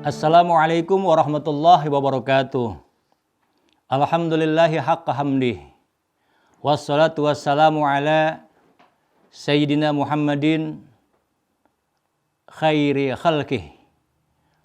Assalamualaikum warahmatullahi wabarakatuh. Alhamdulillahi haqqa hamdih. Wassalatu wassalamu ala Sayyidina Muhammadin khairi khalqih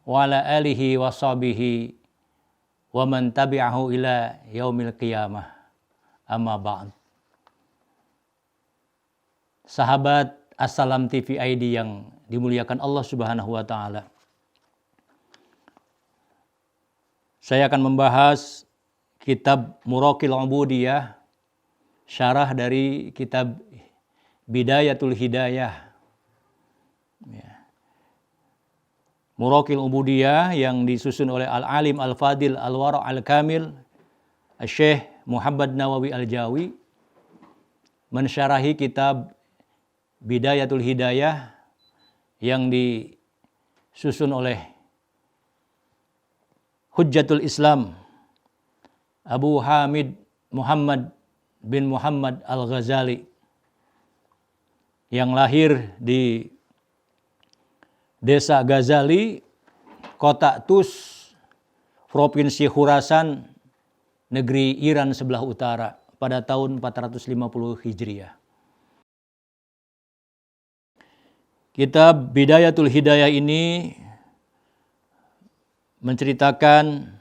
wa ala alihi wa sahbihi wa man tabi'ahu ila yaumil qiyamah. Amma ba'd. Sahabat Assalam TV ID yang dimuliakan Allah Subhanahu wa taala. Saya akan membahas kitab Muraqil Ubudiyah, syarah dari kitab Bidayatul Hidayah. Muraqil Ubudiyah yang disusun oleh Al-Alim Al-Fadil Al-Wara' Al-Kamil Syekh Muhammad Nawawi Al-Jawi, mensyarahi kitab Bidayatul Hidayah yang disusun oleh Hujjatul Islam Abu Hamid Muhammad bin Muhammad Al-Ghazali yang lahir di Desa Ghazali, Kota Tus, Provinsi Khurasan, negeri Iran sebelah utara pada tahun 450 Hijriah. Kitab Bidayatul Hidayah ini menceritakan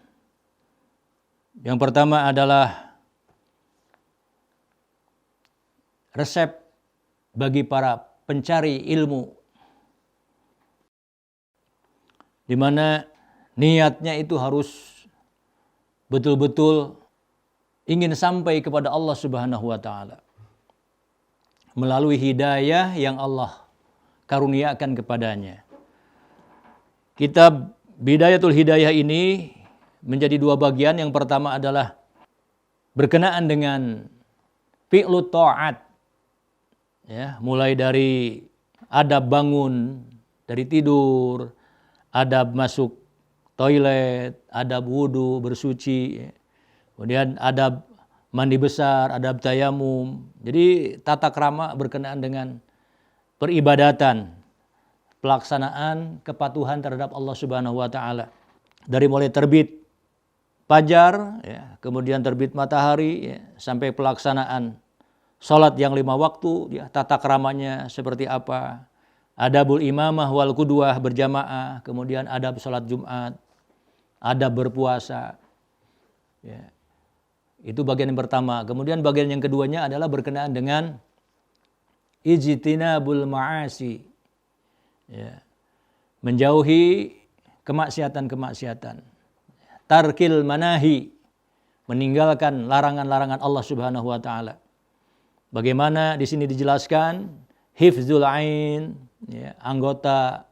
yang pertama adalah resep bagi para pencari ilmu, di mana niatnya itu harus betul-betul ingin sampai kepada Allah Subhanahu wa taala melalui hidayah yang Allah karuniakan kepadanya. Kitab Bidayatul Hidayah ini menjadi dua bagian. Yang pertama adalah berkenaan dengan fi'lut ta'at, ya, mulai dari adab bangun dari tidur, adab masuk toilet, adab wudu bersuci, ya. Kemudian adab mandi besar, adab tayamum. Jadi tata krama berkenaan dengan peribadatan, pelaksanaan kepatuhan terhadap Allah Subhanahu wa taala. Dari mulai terbit fajar, ya, kemudian terbit matahari, ya, sampai pelaksanaan salat yang 5 waktu, ya, tata keramanya seperti apa, adabul imamah wal qudwah berjamaah, kemudian adab salat Jumat, adab berpuasa, ya. Itu bagian yang pertama. Kemudian bagian yang keduanya adalah berkenaan dengan ijtinabul ma'asi, ya, menjauhi kemaksiatan-kemaksiatan, tarkil manahi, meninggalkan larangan-larangan Allah Subhanahu wa taala. Bagaimana di sini dijelaskan hifzul ain, ya, anggota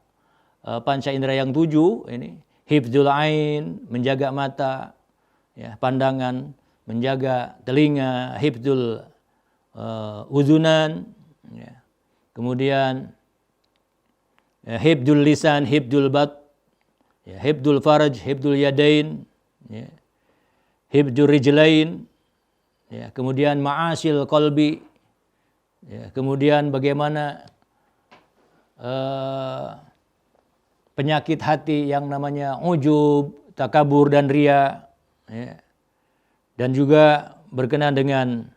panca indera yang 7 ini, hifzul ain, menjaga mata, ya, pandangan, menjaga telinga, hifzul uzunan, ya. Kemudian hibdul lisan, hibdul bat, ya, hibdul faraj, hibdul yadain, ya, hibdul rijlain, ya, kemudian ma'asil qalbi, ya, kemudian bagaimana penyakit hati yang namanya ujub, takabur dan riya, ya. Dan juga berkenaan dengan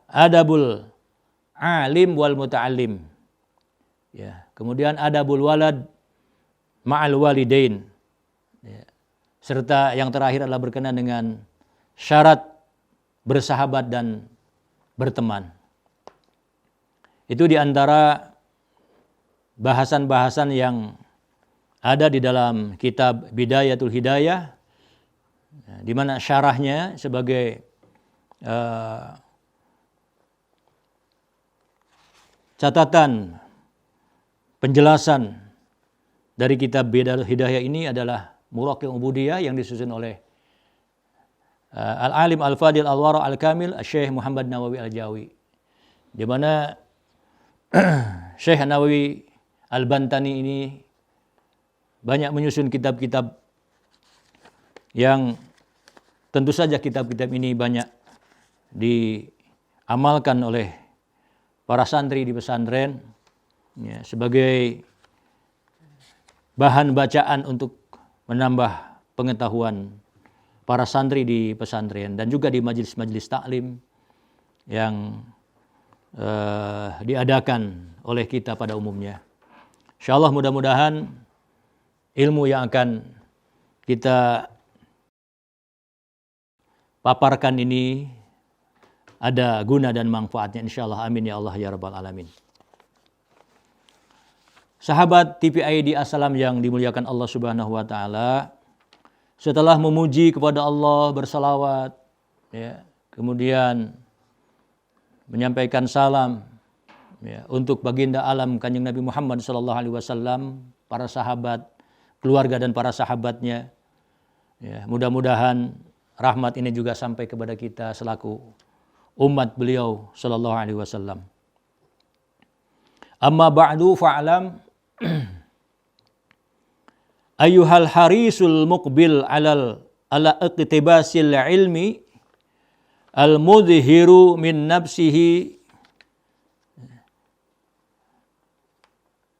adabul alim wal muta'allim, ya, kemudian adabul walad ma'al walidain, ya, serta yang terakhir adalah berkenaan dengan syarat bersahabat dan berteman. Itu diantara bahasan-bahasan yang ada di dalam kitab Bidayatul Hidayah, di mana syarahnya sebagai catatan penjelasan dari kitab Bidayatul Hidayah ini adalah Muraqil Ubudiyah yang disusun oleh Al-Alim Al-Fadil Al-Wara' Al-Kamil Syekh Muhammad Nawawi Al-Jawi, di mana Syekh Nawawi Al-Bantani ini banyak menyusun kitab-kitab yang tentu saja kitab-kitab ini banyak diamalkan oleh para santri di pesantren, ya, sebagai bahan bacaan untuk menambah pengetahuan para santri di pesantren dan juga di majelis-majelis taklim yang diadakan oleh kita pada umumnya. Insyaallah mudah-mudahan ilmu yang akan kita paparkan ini ada guna dan manfaatnya insyaallah. Amin ya Allah ya rabbal alamin. Sahabat TPID Assalam yang dimuliakan Allah Subhanahu wa taala, setelah memuji kepada Allah, bersalawat ya, kemudian menyampaikan salam ya, untuk baginda alam Kanjeng Nabi Muhammad sallallahu alaihi wasallam, para sahabat, keluarga dan para sahabatnya. Ya, mudah-mudahan rahmat ini juga sampai kepada kita selaku umat beliau sallallahu alaihi wasallam. Amma ba'du fa'lam ayyuhal harisul muqbil ala iqtibasil ilmi al mudhiru min nafsihi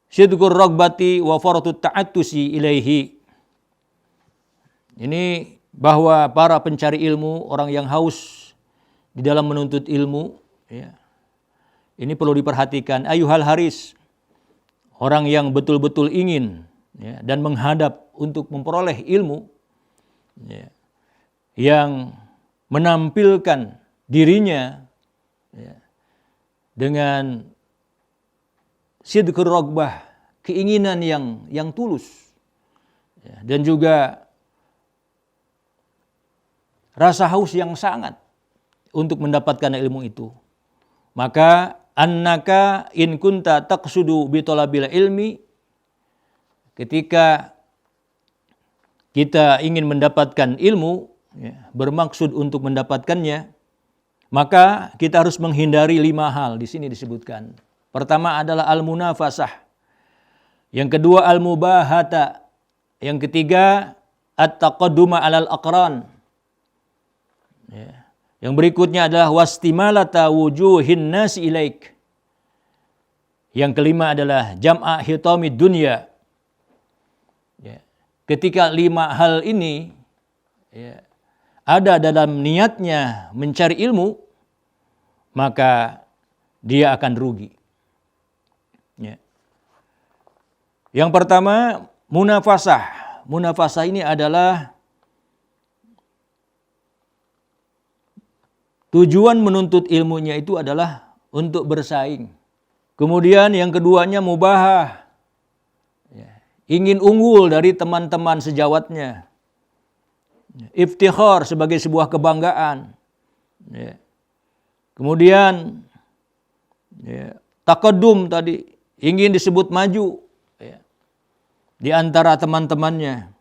sidqur ragbati wa faratut ta'attusi ilaihi. Ini bahwa para pencari ilmu, orang yang haus di dalam menuntut ilmu ya, ini perlu diperhatikan. Ayyuhal haris, orang yang betul-betul ingin ya, dan menghadap untuk memperoleh ilmu ya, yang menampilkan dirinya ya, dengan sidqur ragbah, keinginan yang tulus ya, dan juga rasa haus yang sangat untuk mendapatkan ilmu itu. Maka annaka in kunta taqsudu bi talabil ilmi, ketika kita ingin mendapatkan ilmu ya, bermaksud untuk mendapatkannya, maka kita harus menghindari 5 hal di sini disebutkan. Pertama adalah al-munafasah, yang kedua al-mubahata, yang ketiga at-taqadduma 'alal aqran. Ya. Yang berikutnya adalah wastimalata wujuhin nasi ilaik. Yang kelima adalah jam'a hitamid dunya. Ya. Ketika 5 hal ini ya, ada dalam niatnya mencari ilmu, maka dia akan rugi. Ya. Yang pertama munafasah. Munafasah ini adalah tujuan menuntut ilmunya itu adalah untuk bersaing. Kemudian yang keduanya mubahah. Ya, ingin unggul dari teman-teman sejawatnya. Iftikhar sebagai sebuah kebanggaan. Ya. Kemudian ya, taqaddum tadi, ingin disebut maju ya, di antara teman-temannya.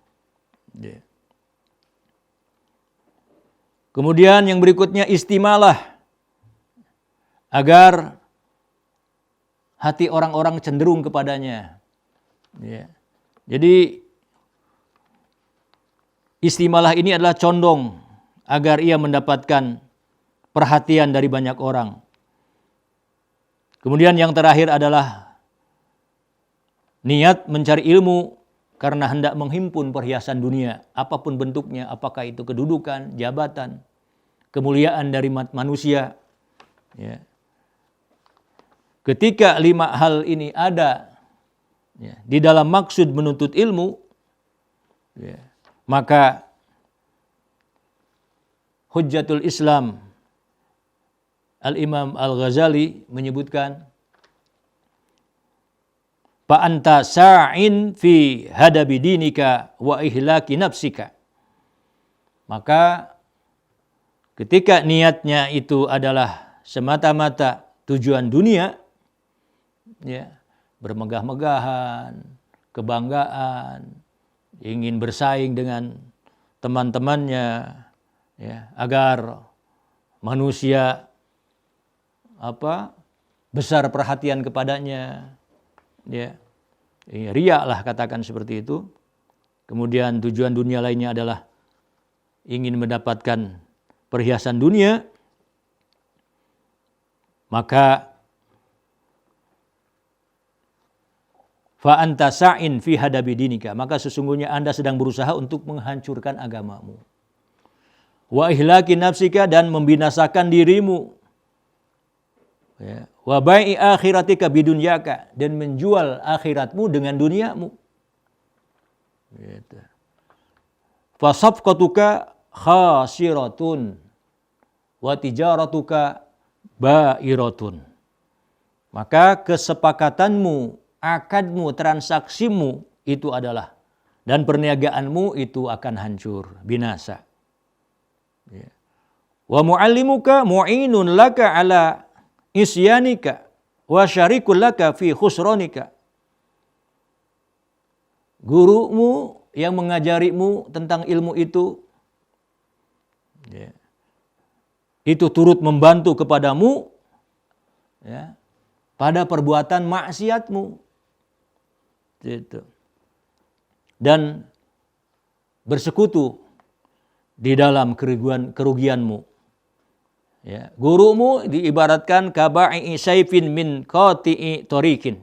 Ya. Kemudian yang berikutnya istimalah, agar hati orang-orang cenderung kepadanya. Ya. Jadi istimalah ini adalah condong agar ia mendapatkan perhatian dari banyak orang. Kemudian yang terakhir adalah niat mencari ilmu karena hendak menghimpun perhiasan dunia, apapun bentuknya, apakah itu kedudukan, jabatan, kemuliaan dari manusia. Ya. Ketika 5 hal ini ada ya, di dalam maksud menuntut ilmu, ya, maka Hujjatul Islam Al-Imam Al-Ghazali menyebutkan, fa anta sa'in fi hadabi dinika wa ihlaki nafsika. Maka ketika niatnya itu adalah semata-mata tujuan dunia, ya, bermegah-megahan, kebanggaan, ingin bersaing dengan teman-temannya, ya, agar manusia besar perhatian kepadanya, ya, riya lah katakan seperti itu. Kemudian tujuan dunia lainnya adalah ingin mendapatkan perhiasan dunia, maka fa anta sa'in fi hadabi dinika, maka sesungguhnya Anda sedang berusaha untuk menghancurkan agamamu. Wa ihlaki nafsika, dan membinasakan dirimu. Ya. Wa bai'i akhiratika bidunyaka, dan menjual akhiratmu dengan duniamu. Gitu. Fa safqatuka khasiratun wa tijaratuka ba'iratun. Maka kesepakatanmu, akadmu, transaksimu itu adalah, dan perniagaanmu itu akan hancur, binasa. Ya. Wa muallimuka mu'inun laka ala isyanika wa syarikul laka fi khusranika. Gurumu yang mengajarimu tentang ilmu itu, ya, itu turut membantu kepadamu, ya, pada perbuatan maksiatmu. Gitu. Dan bersekutu di dalam kerugianmu. Ya. Gurumu diibaratkan kaba'i sayfin min qati'i tariqin.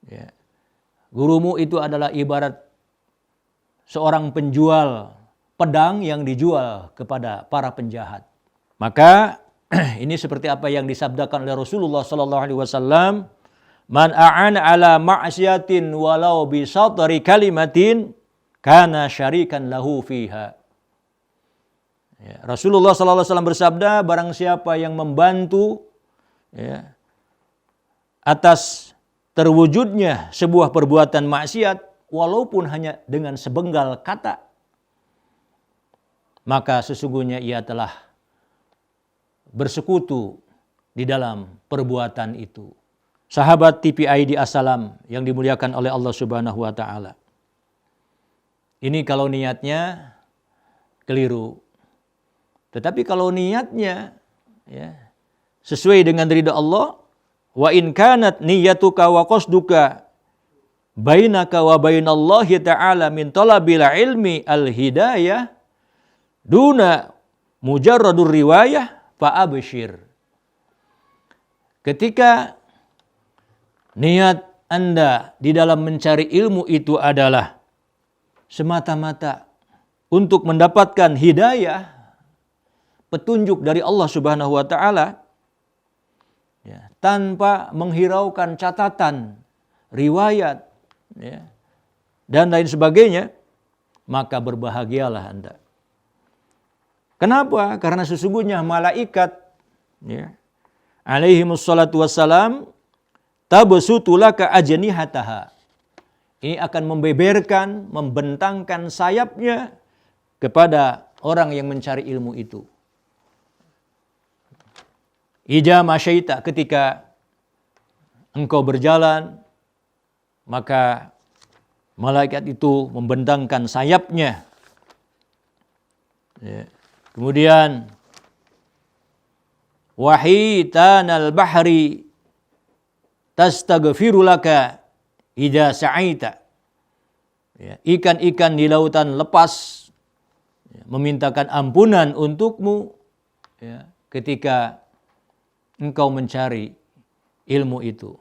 Ya. Gurumu itu adalah ibarat seorang penjual pedang yang dijual kepada para penjahat. Maka ini seperti apa yang disabdakan oleh Rasulullah sallallahu alaihi wasallam, man a'ana ala ma'siyatin walau bi satri kalimatin kana syarikan lahu fiha. Ya, Rasulullah sallallahu alaihi wasallam bersabda, barang siapa yang membantu, ya, atas terwujudnya sebuah perbuatan maksiat walaupun hanya dengan sebenggal kata, maka sesungguhnya ia telah bersekutu di dalam perbuatan itu. Sahabat TPI di Assalam yang dimuliakan oleh Allah Subhanahu wa taala. Ini kalau niatnya keliru. Tetapi kalau niatnya, ya, sesuai dengan ridha Allah, wa in kanat niyyatuka wa qasduka bainaka wa bainallahi ta'ala min talabil ilmi al-hidayah duna mujarradur riwayah fa'abshir. Ketika niat Anda di dalam mencari ilmu itu adalah semata-mata untuk mendapatkan hidayah, petunjuk dari Allah Subhanahu wa taala, ya, tanpa menghiraukan catatan, riwayat, ya, dan lain sebagainya, maka berbahagialah Anda. Kenapa? Karena sesungguhnya malaikat, ya, alaihimus salatu wassalam, tabsutu laka ajnihataha. Ini akan membeberkan, membentangkan sayapnya kepada orang yang mencari ilmu itu. Ija masyaita, ketika engkau berjalan, maka malaikat itu membentangkan sayapnya. Ya. Kemudian wahitanal bahri tastaghfiru laka idza sa'aita. Ya, ikan-ikan di lautan lepas, ya, memintakan ampunan untukmu, ya, ketika engkau mencari ilmu itu.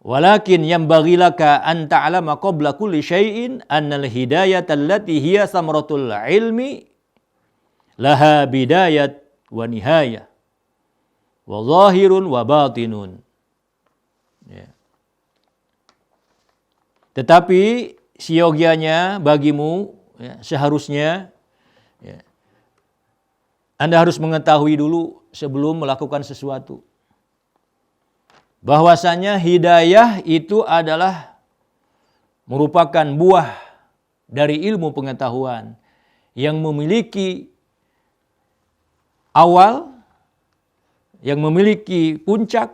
Walakin yanbaghi laka an ta'lama qabla kulli syai'in annal hidayata allati hiya samratul ilmi laha bidayat wa nihayah wa zahirun wa batinun. Ya. Tetapi siogianya bagimu, ya, seharusnya, ya, Anda harus mengetahui dulu sebelum melakukan sesuatu, bahwasanya hidayah itu adalah merupakan buah dari ilmu pengetahuan yang memiliki awal, yang memiliki puncak,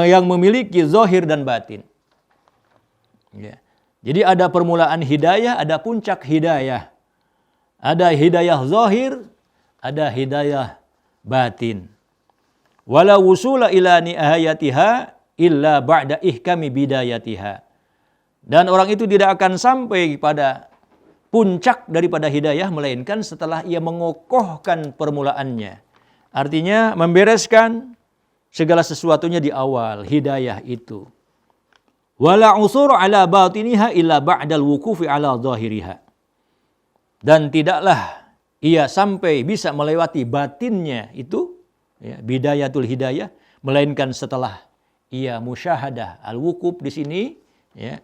yang memiliki zahir dan batin. Ya. Jadi ada permulaan hidayah, ada puncak hidayah. Ada hidayah zahir, ada hidayah batin. Wala wusula ila nihayatiha illa ba'da ihkami bidayatiha. Dan orang itu tidak akan sampai pada puncak daripada hidayah melainkan setelah ia mengokohkan permulaannya. Artinya membereskan segala sesuatunya di awal hidayah itu. Wala usur ala batiniha illa ba'dal wukufi ala zahiriha. Dan tidaklah ia sampai bisa melewati batinnya itu, ya, bidayatul hidayah, melainkan setelah ia musyahadah. Al-wukuf di sini, ya,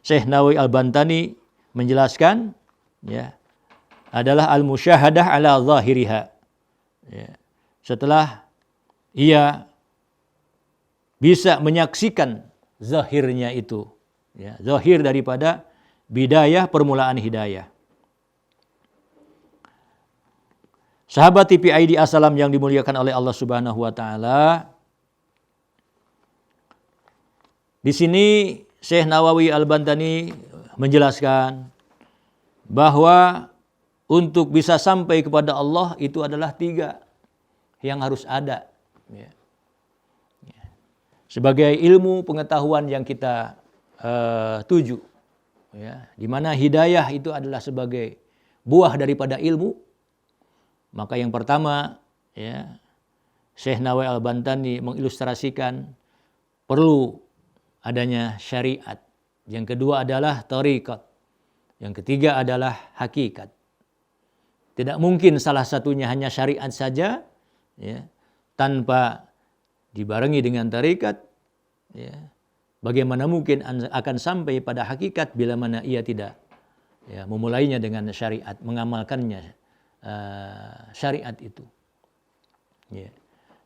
Syekh Nawawi Al-Bantani menjelaskan, ya, adalah al-musyahadah ala zahiriha. Ya. Setelah ia bisa menyaksikan zahirnya itu, ya, zahir daripada bidayah, permulaan hidayah. Sahabat TPID Assalam yang dimuliakan oleh Allah Subhanahu wa taala, di sini Syekh Nawawi Al-Bantani menjelaskan bahwa untuk bisa sampai kepada Allah itu adalah 3 yang harus ada, ya. Sebagai ilmu pengetahuan yang kita tuju, ya, di mana hidayah itu adalah sebagai buah daripada ilmu, maka yang pertama, ya, Syekh Nawawi Al-Bantani mengilustrasikan perlu adanya syariat. Yang kedua adalah thariqat. Yang ketiga adalah hakikat. Tidak mungkin salah satunya hanya syariat saja, ya, tanpa dibarengi dengan tarikat, ya, bagaimana mungkin akan sampai pada hakikat bila mana ia tidak, ya, memulainya dengan syariat, mengamalkannya syariat itu. Ya.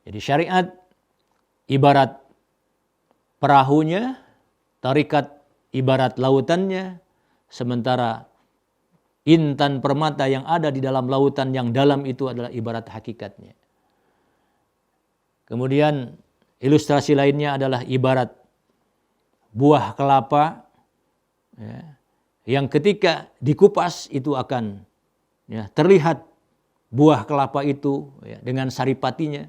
Jadi syariat ibarat perahunya, tarikat ibarat lautannya, sementara intan permata yang ada di dalam lautan yang dalam itu adalah ibarat hakikatnya. Kemudian ilustrasi lainnya adalah ibarat buah kelapa, ya, yang ketika dikupas itu akan, ya, terlihat buah kelapa itu, ya, dengan saripatinya.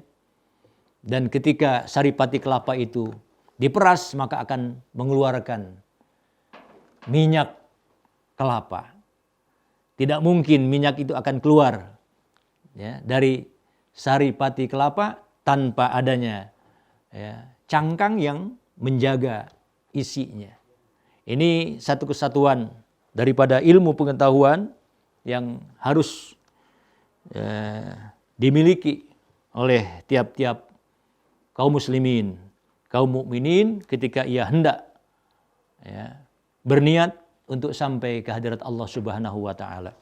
Dan ketika saripati kelapa itu diperas maka akan mengeluarkan minyak kelapa. Tidak mungkin minyak itu akan keluar, ya, dari saripati kelapa tanpa adanya, ya, cangkang yang menjaga isinya. Ini satu kesatuan daripada ilmu pengetahuan yang harus dimiliki oleh tiap-tiap kaum muslimin, kaum mukminin ketika ia hendak, ya, berniat untuk sampai ke hadirat Allah Subhanahu wa taala.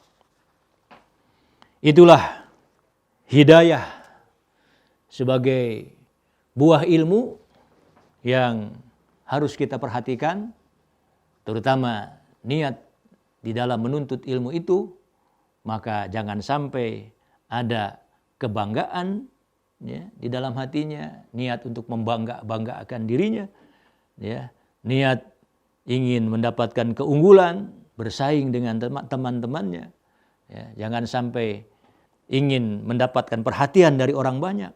Itulah hidayah sebagai buah ilmu yang harus kita perhatikan, terutama niat di dalam menuntut ilmu itu, maka jangan sampai ada kebanggaan, ya, di dalam hatinya, niat untuk membanggakan dirinya, ya, niat ingin mendapatkan keunggulan, bersaing dengan teman-temannya, ya, jangan sampai ingin mendapatkan perhatian dari orang banyak.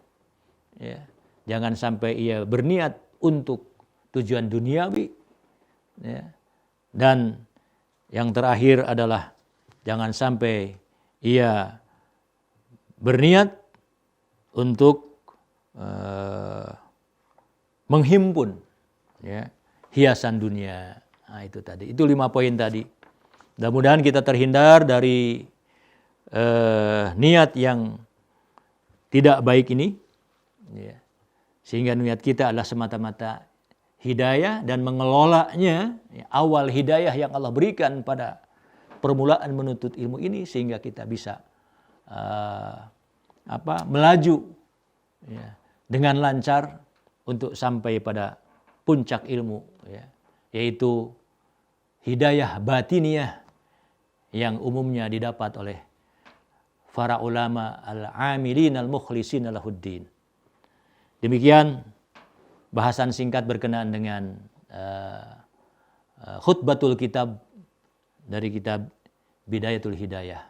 Ya, jangan sampai ia berniat untuk tujuan duniawi, ya. Dan yang terakhir adalah jangan sampai ia berniat untuk menghimpun, ya, hiasan dunia. Nah, itu tadi, itu 5 poin tadi. Mudah-mudahan kita terhindar dari niat yang tidak baik ini, ya. Sehingga niat kita adalah semata-mata hidayah dan mengelolanya, ya, awal hidayah yang Allah berikan pada permulaan menuntut ilmu ini, sehingga kita bisa melaju, ya, dengan lancar untuk sampai pada puncak ilmu, ya, yaitu hidayah batiniyah yang umumnya didapat oleh para ulama al-amilin al-mukhlisin lahuddin. Demikian bahasan singkat berkenaan dengan khutbatul kitab dari kitab Bidayatul Hidayah.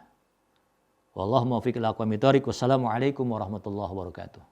Wallahu muwaffiq ila aqwamit thoriq. Wassalamualaikum warahmatullahi wabarakatuh.